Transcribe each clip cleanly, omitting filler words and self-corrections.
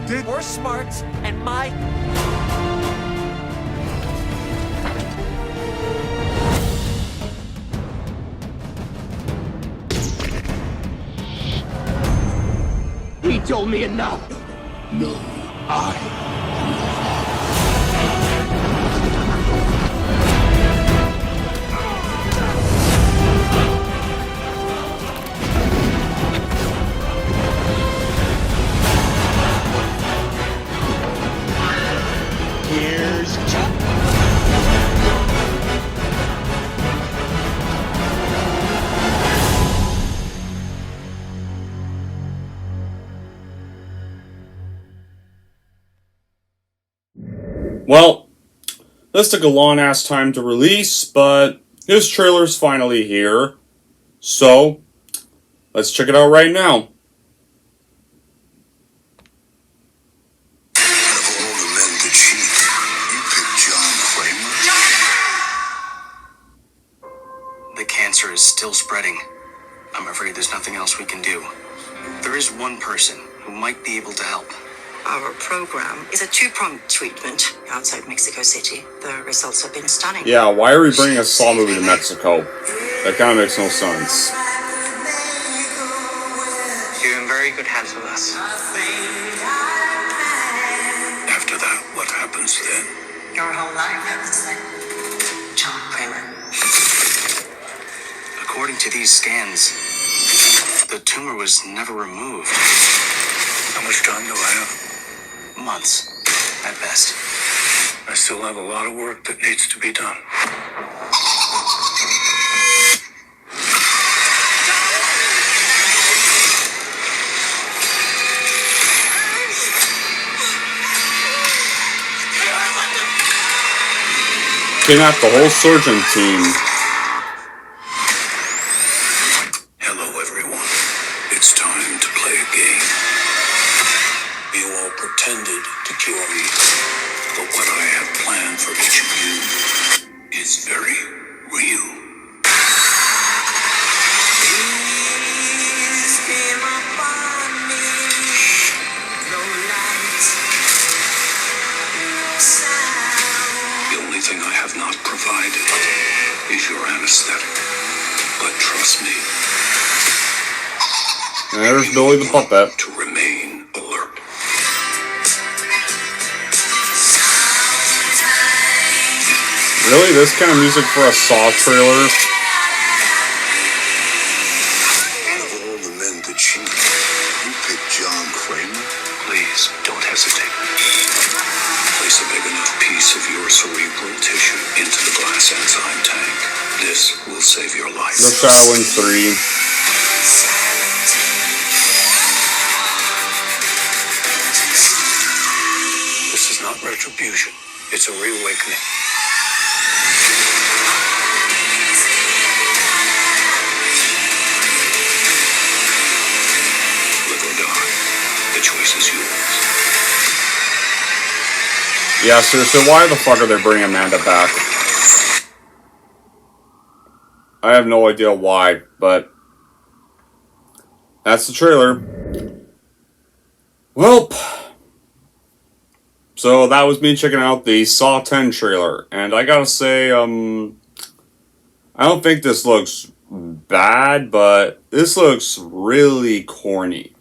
talented or smart, and my... He told me enough. No, I. Here's Chuck. Well, this took a long-ass time to release, but his trailer's finally here. So, let's check it out right now. Of all the men to cheat, you picked John Kramer? The cancer is still spreading. I'm afraid there's nothing else we can do. There is one person who might be able to help. Our program is a two-pronged treatment outside Mexico City. The results have been stunning. Yeah, why are we bringing a Saw movie to Mexico? That kind of makes no sense. You're in very good hands with us. After that, what happens then? Your whole life happens then. John Kramer. According to these scans, the tumor was never removed. How much time do I have? Months, at best. I still have a lot of work that needs to be done. Kidnap the whole surgeon team. Hello, everyone. It's time to play a game. You all pretended to cure me, but what I have planned for each of you is very real. The only thing I have not provided is your anesthetic. But trust me, There's Billy the puppet. to remain alert. Really? This kind of music for a Saw trailer? Of all the men to cheat, you picked John Kramer? Please, don't hesitate. Place a big enough piece of your cerebral tissue into the glass enzyme tank. This will save your life. The Shadowing 3. This is not retribution. It's a reawakening. Live or die. The choice is yours. Yeah, seriously, why the fuck are they bringing Amanda back? I have no idea why, but that's the trailer. Welp. So that was me checking out the Saw 10 trailer, and I gotta say, I don't think this looks bad, but this looks really corny.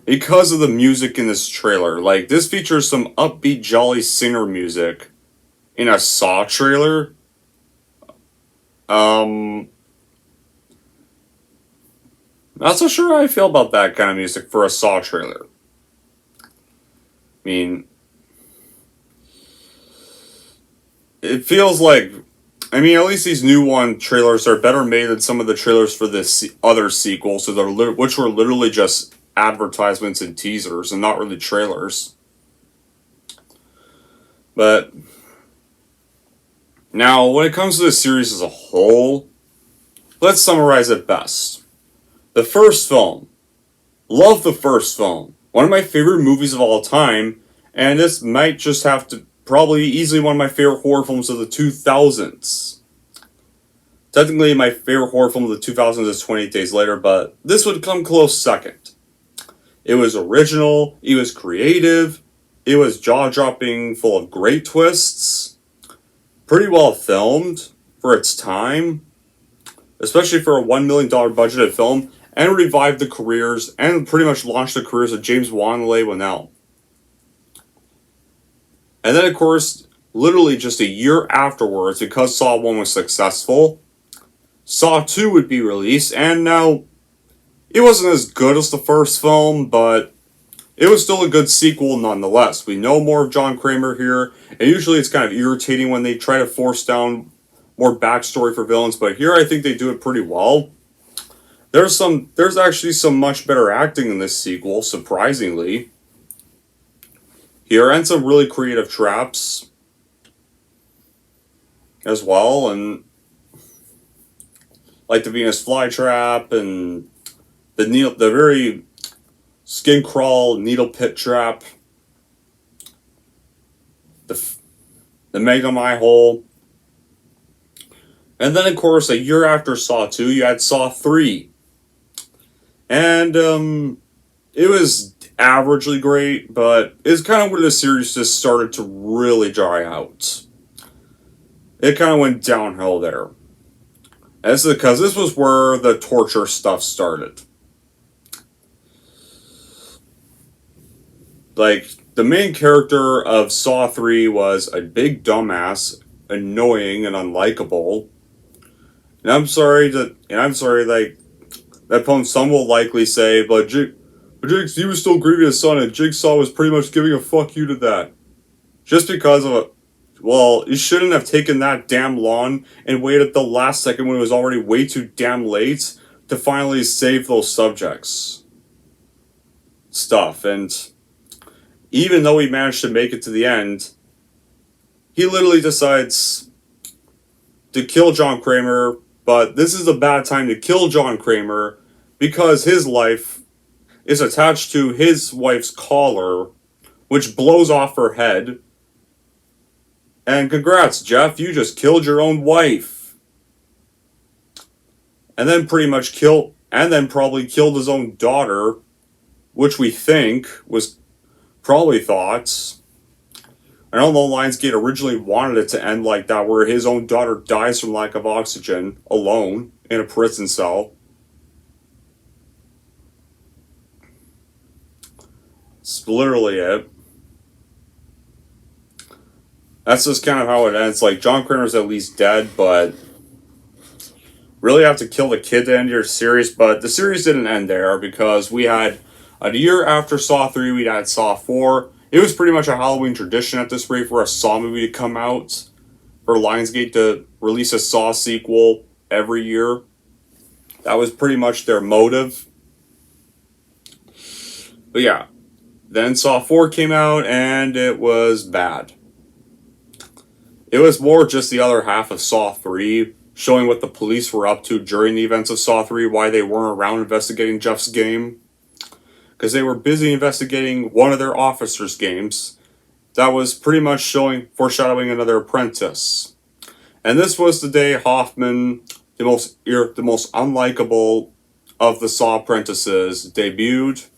Because of the music in this trailer. Like, this features some upbeat, jolly singer music in a Saw trailer. Not so sure how I feel about that kind of music for a Saw trailer. I mean, it feels like, at least these new trailers are better made than some of the trailers for the other sequels, which were literally just advertisements and teasers and not really trailers. But now, when it comes to the series as a whole, let's summarize it best. The first film. Love the first film. One of my favorite movies of all time, and this might just have to probably easily one of my favorite horror films of the 2000s. Technically, my favorite horror film of the 2000s is 28 Days Later, but this would come close second. It was original, it was creative, it was jaw-dropping, full of great twists, pretty well filmed for its time, especially for a $1 million budgeted film, and revived the careers, and pretty much launched the careers of James Wan and Leigh Whannell. And then, of course, literally just a year afterwards, because Saw 1 was successful, Saw 2 would be released, and now, it wasn't as good as the first film, but it was still a good sequel nonetheless. We know more of John Kramer here, and usually it's kind of irritating when they try to force down more backstory for villains, but here I think they do it pretty well. There's actually some much better acting in this sequel, surprisingly. Here, and some really creative traps as well, and like the Venus flytrap and the very skin crawl needle pit trap, the Magnum eye hole, and then of course a year after Saw 2, you had Saw 3, and it was averagely great, but it's kind of where the series just started to really dry out. It kind of went downhill there. And this is because this was where the torture stuff started. Like, the main character of Saw 3 was a big dumbass, annoying and unlikable. And I'm sorry, like, that some will likely say, but he was still grieving his son, and Jigsaw was pretty much giving a fuck you to that. Just because of a... Well, you shouldn't have taken that damn long and waited the last second when it was already way too damn late to finally save those subjects. Stuff, and... even though he managed to make it to the end, he literally decides to kill John Kramer, but this is a bad time to kill John Kramer because his life is attached to his wife's collar, which blows off her head. And congrats, Jeff, you just killed your own wife. And then probably killed his own daughter, which we think was probably thought. I don't know, Lionsgate originally wanted it to end like that, where his own daughter dies from lack of oxygen, alone, in a prison cell. It's literally it. That's just kind of how it ends. Like, John Kramer's at least dead, but really have to kill the kid to end your series. But the series didn't end there, because we had a year after Saw 3, we had Saw 4. It was pretty much a Halloween tradition at this rate for a Saw movie to come out, for Lionsgate to release a Saw sequel every year. That was pretty much their motive. But yeah, then Saw 4 came out, and it was bad. It was more just the other half of Saw 3, showing what the police were up to during the events of Saw 3, why they weren't around investigating Jeff's game. Because they were busy investigating one of their officers' games that was pretty much foreshadowing another apprentice. And this was the day Hoffman, the most unlikable of the Saw apprentices, debuted.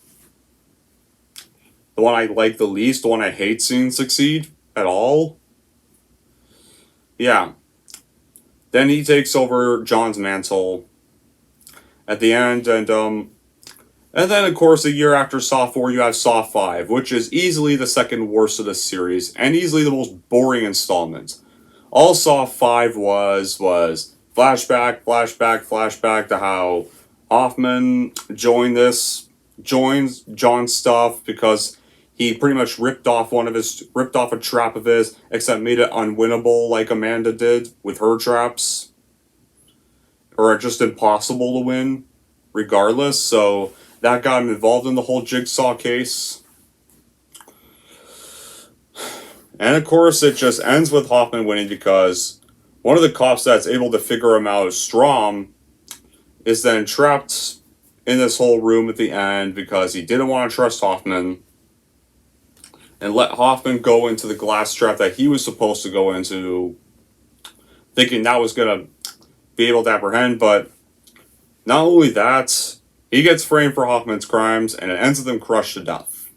The one I like the least, the one I hate seeing succeed at all. Yeah. Then he takes over John's mantle at the end, and then, of course, a year after Saw 4, you have Saw 5, which is easily the second worst of the series, and easily the most boring installment. All Saw 5 was flashback to how Hoffman joins John's stuff, because he pretty much ripped off a trap of his, except made it unwinnable like Amanda did with her traps. Or just impossible to win, regardless, so that got him involved in the whole Jigsaw case. And of course, it just ends with Hoffman winning because one of the cops that's able to figure him out, Strom, is then trapped in this whole room at the end because he didn't want to trust Hoffman and let Hoffman go into the glass trap that he was supposed to go into, thinking that was going to be able to apprehend. But not only that, He gets framed for Hoffman's crimes, and it ends with him crushed to death.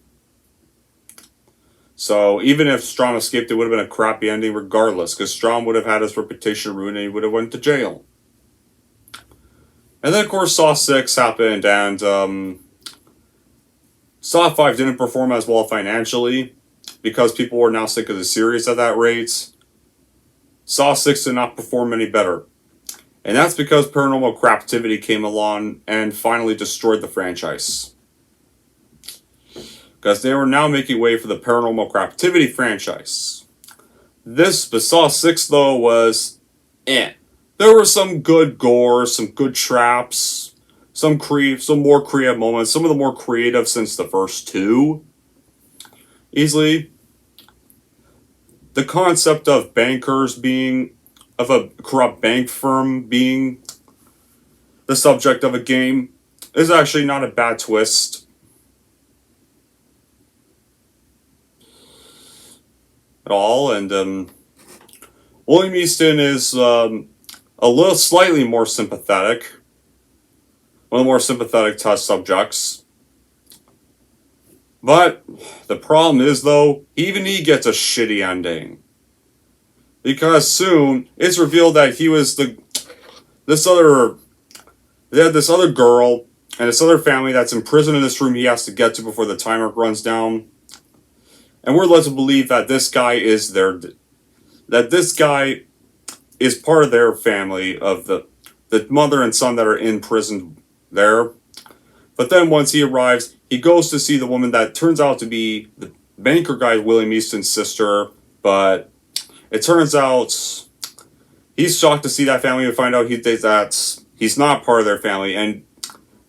So even if Strom escaped, it would have been a crappy ending regardless, because Strom would have had his reputation ruined and he would have went to jail. And then, of course, Saw 6 happened, and Saw 5 didn't perform as well financially, because people were now sick of the series at that rate. Saw 6 did not perform any better. And that's because Paranormal Craptivity came along and finally destroyed the franchise. Because they were now making way for the Paranormal Craptivity franchise. But Saw 6, though, was eh. There were some good gore, some good traps, some more creative moments, some of the more creative since the first two. Easily. The concept of of a corrupt bank firm being the subject of a game is actually not a bad twist. At all, and William Easton is slightly more sympathetic. One of the more sympathetic test subjects. But the problem is, though, even he gets a shitty ending. Because soon, it's revealed that he was they had this other girl and this other family that's imprisoned in this room he has to get to before the timer runs down. And we're led to believe that this guy is part of their family, of the mother and son that are in prison there. But then once he arrives, he goes to see the woman that turns out to be the banker guy, William Easton's sister. But it turns out he's shocked to see that family and find out that he's not part of their family. And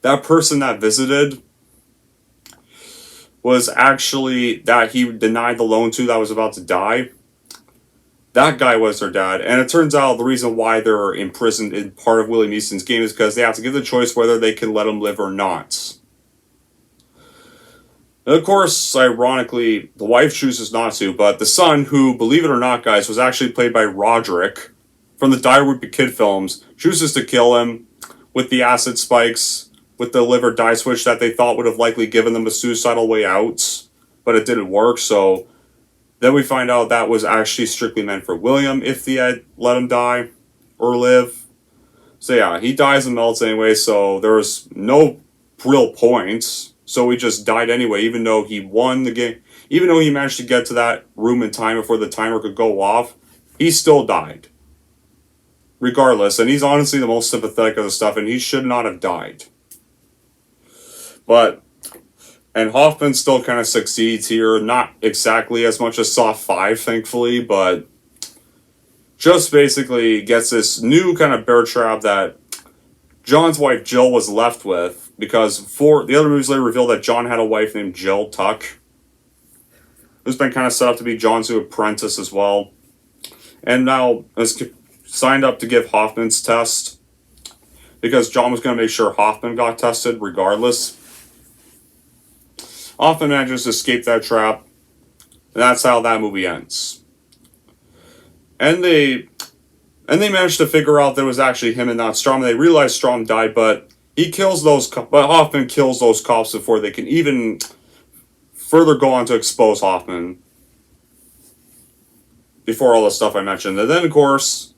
that person that visited was actually that he denied the loan to that was about to die. That guy was their dad. And it turns out the reason why they're imprisoned in part of William Easton's game is because they have to give the choice whether they can let him live or not. And of course, ironically, the wife chooses not to, but the son, who, believe it or not, guys, was actually played by Roderick from the Die With the Kid films, chooses to kill him with the acid spikes, with the liver die switch that they thought would have likely given them a suicidal way out, but it didn't work, so then we find out that was actually strictly meant for William if they had let him die or live. So yeah, he dies and melts anyway, so there was no real point. So he just died anyway, even though he won the game. Even though he managed to get to that room in time before the timer could go off, he still died. Regardless, and he's honestly the most sympathetic of the stuff, and he should not have died. And Hoffman still kind of succeeds here, not exactly as much as Saw 5, thankfully, but just basically gets this new kind of bear trap that John's wife Jill was left with, because the other movies later revealed that John had a wife named Jill Tuck, who's been kind of set up to be John's new apprentice as well, and now is signed up to give Hoffman's test, because John was going to make sure Hoffman got tested regardless. Hoffman manages to escape that trap, and that's how that movie ends. And they managed to figure out that it was actually him and not Strom. They realized Strom died, but Hoffman kills those cops before they can even further go on to expose Hoffman. Before all the stuff I mentioned. And then, of course,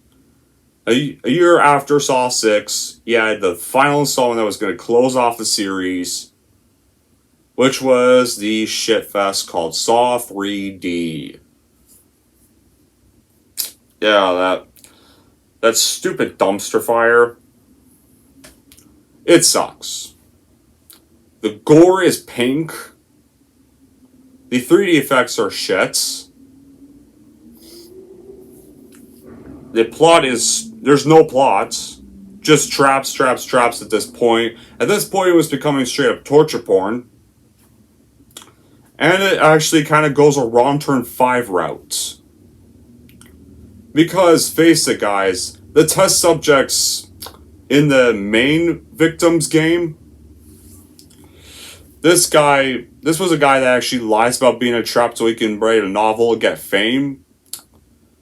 a year after Saw 6, he had the final installment that was going to close off the series, which was the shitfest called Saw 3D. Yeah, that stupid dumpster fire. It sucks. The gore is pink. The 3D effects are shit. The plot is... There's no plot. Just traps at this point. At this point, it was becoming straight up torture porn. And it actually kind of goes a Wrong Turn 5 route. Because, face it guys, the test subjects in the main victim's game, this was a guy that actually lies about being a trap so he can write a novel and get fame.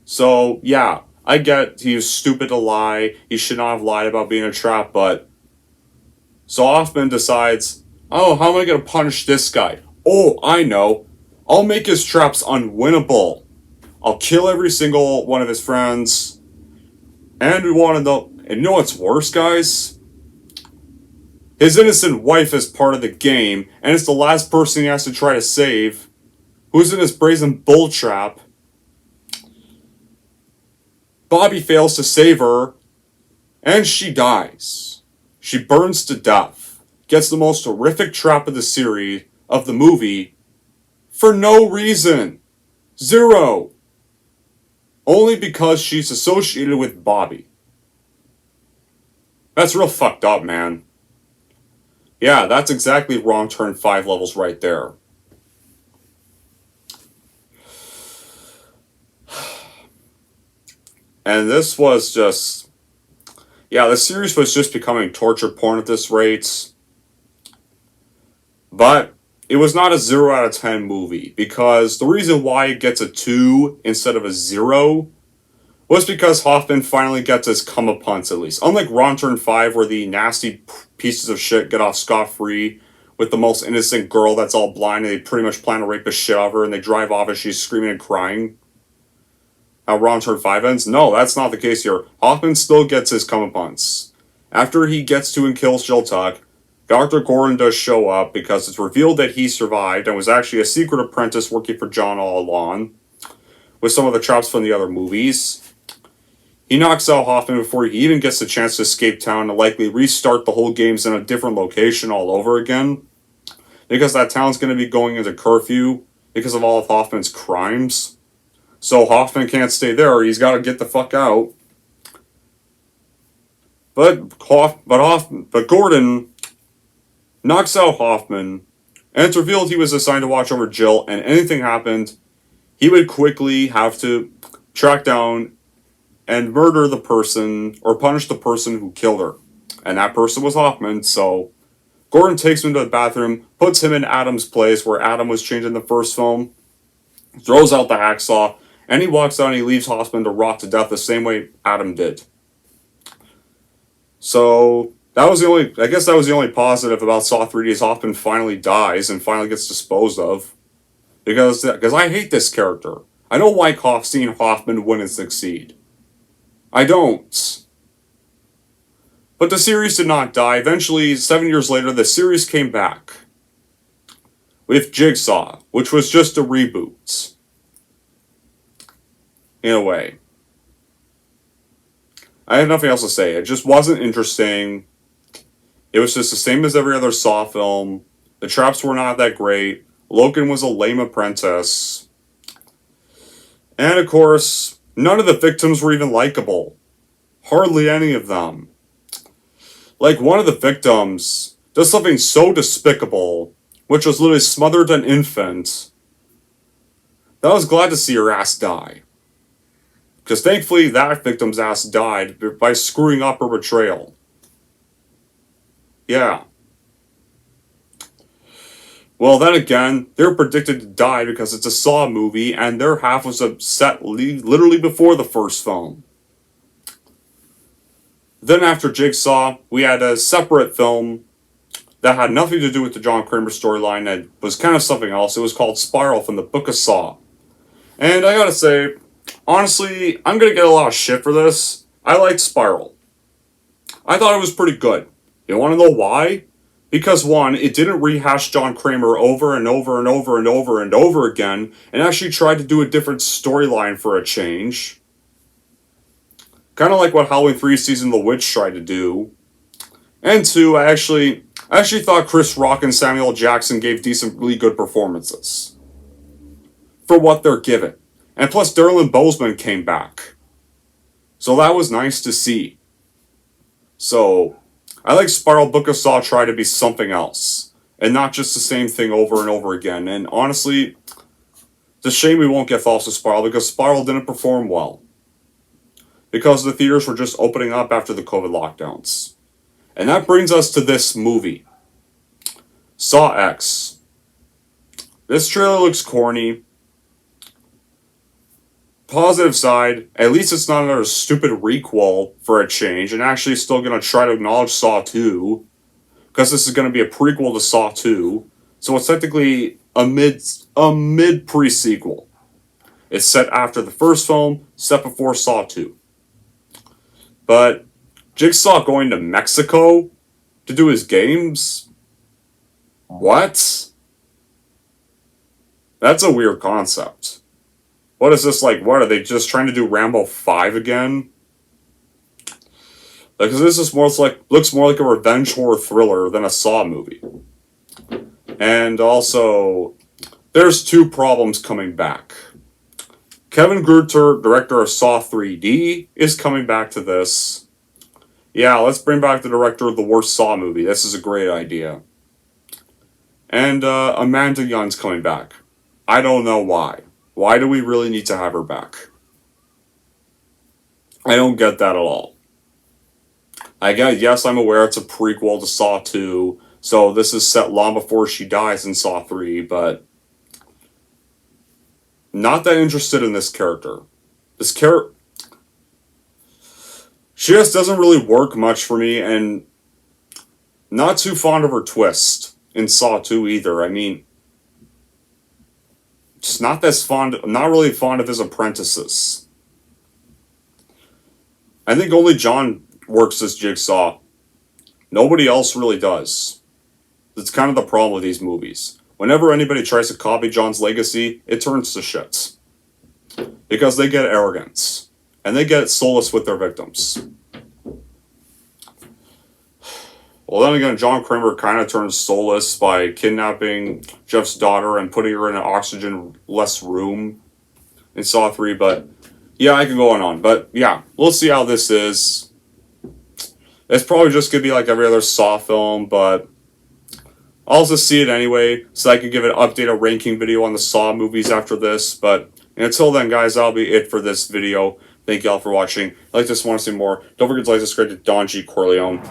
So, yeah, I get he was stupid to lie, he should not have lied about being a trap, but So Hoffman decides, oh, how am I going to punish this guy? Oh, I know. I'll make his traps unwinnable. I'll kill every single one of his friends. And we want to know, and you know what's worse, guys? His innocent wife is part of the game, and it's the last person he has to try to save, who's in his brazen bull trap. Bobby fails to save her, and she dies. She burns to death, gets the most horrific trap of the series, of the movie, for no reason. Zero. Only because she's associated with Bobby. That's real fucked up, man. Yeah, that's exactly Wrong Turn 5 levels right there. And this was just... yeah, the series was just becoming torture porn at this rate. But it was not a 0 out of 10 movie, because the reason why it gets a 2 instead of a 0 was because Hoffman finally gets his comeuppance at least. Unlike Wrong Turn 5, where the nasty pieces of shit get off scot-free with the most innocent girl that's all blind and they pretty much plan to rape the shit out of her and they drive off as she's screaming and crying. How Wrong Turn 5 ends? No, that's not the case here. Hoffman still gets his comeuppance. After he gets to and kills Jill Tuck, Dr. Gordon does show up because it's revealed that he survived and was actually a secret apprentice working for John all along, with some of the traps from the other movies. He knocks out Hoffman before he even gets the chance to escape town and likely restart the whole games in a different location all over again, because that town's going to be going into curfew because of all of Hoffman's crimes. So Hoffman can't stay there, he's got to get the fuck out. But Gordon knocks out Hoffman, and it's revealed he was assigned to watch over Jill, and anything happened, he would quickly have to track down and murder the person, or punish the person who killed her. And that person was Hoffman, so Gordon takes him to the bathroom, puts him in Adam's place, where Adam was chained in the first film, throws out the hacksaw, and he walks out and he leaves Hoffman to rot to death the same way Adam did. So that was the only positive about Saw 3D is Hoffman finally dies and finally gets disposed of. Because I hate this character. I don't like seeing Hoffman win and succeed. I don't. But the series did not die. Eventually, 7 years later, the series came back with Jigsaw, which was just a reboot. In a way. I have nothing else to say. It just wasn't interesting. It was just the same as every other Saw film. The traps were not that great. Logan was a lame apprentice. And of course, none of the victims were even likable. Hardly any of them. Like, one of the victims does something so despicable, which was literally smothered an infant, that I was glad to see her ass die. Because thankfully that victim's ass died by screwing up her betrayal. Yeah. Well, then again, they're predicted to die because it's a Saw movie, and their half was set literally before the first film. Then after Jigsaw, we had a separate film that had nothing to do with the John Kramer storyline and was kind of something else. It was called Spiral from the Book of Saw. And I gotta say, honestly, I'm gonna get a lot of shit for this. I liked Spiral. I thought it was pretty good. You wanna know why? Because one, it didn't rehash John Kramer over and over and over and over and over again, and actually tried to do a different storyline for a change. Kind of like what Halloween 3 Season of the Witch tried to do. And two, I actually thought Chris Rock and Samuel Jackson gave decently good performances. For what they're given. And plus, Darren Boseman came back. So that was nice to see. So, I like Spiral Book of Saw try to be something else. And not just the same thing over and over again. And honestly, it's a shame we won't get False to Spiral because Spiral didn't perform well. Because the theaters were just opening up after the COVID lockdowns. And that brings us to this movie. Saw X. This trailer looks corny. Positive side, at least it's not another stupid Re-Quel for a change, and actually still going to try to acknowledge Saw 2. because this is going to be a prequel to Saw 2, so it's technically a mid pre-sequel. It's set after the first film, set before Saw 2. But Jigsaw going to Mexico to do his games? What? That's a weird concept. What is this like? What are they just trying to do Rambo 5 again? Because this is looks more like a revenge horror thriller than a Saw movie. And also, there's two problems coming back. Kevin Grutter, director of Saw 3D, is coming back to this. Yeah, let's bring back the director of the worst Saw movie. This is a great idea. And Amanda Young's coming back. I don't know why. Why do we really need to have her back? I don't get that at all. Yes, I'm aware it's a prequel to Saw 2, so this is set long before she dies in Saw 3, but not that interested in this character. She just doesn't really work much for me, and not too fond of her twist in Saw 2 either. I mean, just not really fond of his apprentices. I think only John works as Jigsaw. Nobody else really does. That's kind of the problem with these movies. Whenever anybody tries to copy John's legacy, it turns to shit. Because they get arrogance. And they get soulless with their victims. Well, then again, John Kramer kind of turns soulless by kidnapping Jeff's daughter and putting her in an oxygen-less room in Saw 3, but yeah, I can go on. But yeah, we'll see how this is. It's probably just going to be like every other Saw film, but I'll just see it anyway, so I can give an updated ranking video on the Saw movies after this. But until then, guys, that'll be it for this video. Thank you all for watching. If you like this, want to see more, don't forget to like, subscribe to Don G. Corleone.